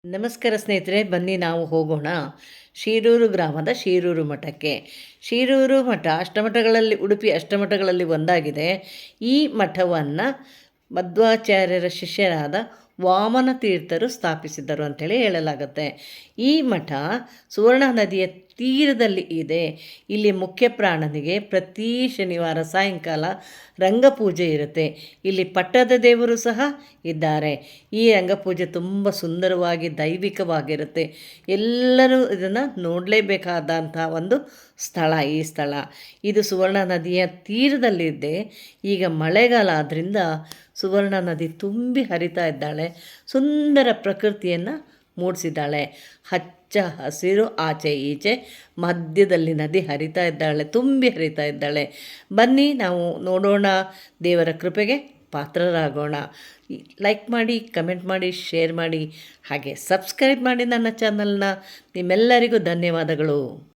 ನಮಸ್ಕಾರ ಸ್ನೇಹಿತರೆ, ಬನ್ನಿ ನಾವು ಹೋಗೋಣ ಶಿರೂರು ಗ್ರಾಮದ ಶಿರೂರು ಮಠಕ್ಕೆ. ಶಿರೂರು ಮಠ ಅಷ್ಟಮಠಗಳಲ್ಲಿ, ಉಡುಪಿ ಅಷ್ಟಮಠಗಳಲ್ಲಿ ಒಂದಾಗಿದೆ. ಈ ಮಠವನ್ನು ಮಧ್ವಾಚಾರ್ಯರ ಶಿಷ್ಯರಾದ ವಾಮನ ತೀರ್ಥರು ಸ್ಥಾಪಿಸಿದರು ಅಂಥೇಳಿ ಹೇಳಲಾಗುತ್ತೆ. ಈ ಮಠ ಸುವರ್ಣ ನದಿಯ ತೀರದಲ್ಲಿ ಇದೆ. ಇಲ್ಲಿ ಮುಖ್ಯ ಪ್ರಾಣನಿಗೆ ಪ್ರತಿ ಶನಿವಾರ ಸಾಯಂಕಾಲ ರಂಗಪೂಜೆ ಇರುತ್ತೆ. ಇಲ್ಲಿ ಪಟ್ಟದ ದೇವರು ಸಹ ಇದ್ದಾರೆ. ಈ ರಂಗಪೂಜೆ ತುಂಬ ಸುಂದರವಾಗಿ ದೈವಿಕವಾಗಿರುತ್ತೆ. ಎಲ್ಲರೂ ಇದನ್ನು ನೋಡಲೇಬೇಕಾದಂಥ ಒಂದು ಸ್ಥಳ ಈ ಸ್ಥಳ. ಇದು ಸುವರ್ಣ ನದಿಯ ತೀರದಲ್ಲಿದೆ. ಈಗ ಮಳೆಗಾಲ ಆದ್ದರಿಂದ ಸುವರ್ಣ ನದಿ ತುಂಬಿ ಹರಿತಾ ಇದ್ದಾಳೆ. ಸುಂದರ ಪ್ರಕೃತಿಯನ್ನು ಮೂಡಿಸಿದ್ದಾಳೆ. ಹಚ್ಚ ಹಸಿರು ಆಚೆ ಈಚೆ, ಮಧ್ಯದಲ್ಲಿ ನದಿ ಹರಿತಾ ಇದ್ದಾಳೆ, ತುಂಬಿ ಹರಿತಾ ಇದ್ದಾಳೆ. ಬನ್ನಿ ನಾವು ನೋಡೋಣ, ದೇವರ ಕೃಪೆಗೆ ಪಾತ್ರರಾಗೋಣ. ಲೈಕ್ ಮಾಡಿ, ಕಮೆಂಟ್ ಮಾಡಿ, ಶೇರ್ ಮಾಡಿ, ಹಾಗೆ ಸಬ್ಸ್ಕ್ರೈಬ್ ಮಾಡಿ ನನ್ನ ಚಾನಲ್ನ. ನಿಮ್ಮೆಲ್ಲರಿಗೂ ಧನ್ಯವಾದಗಳು.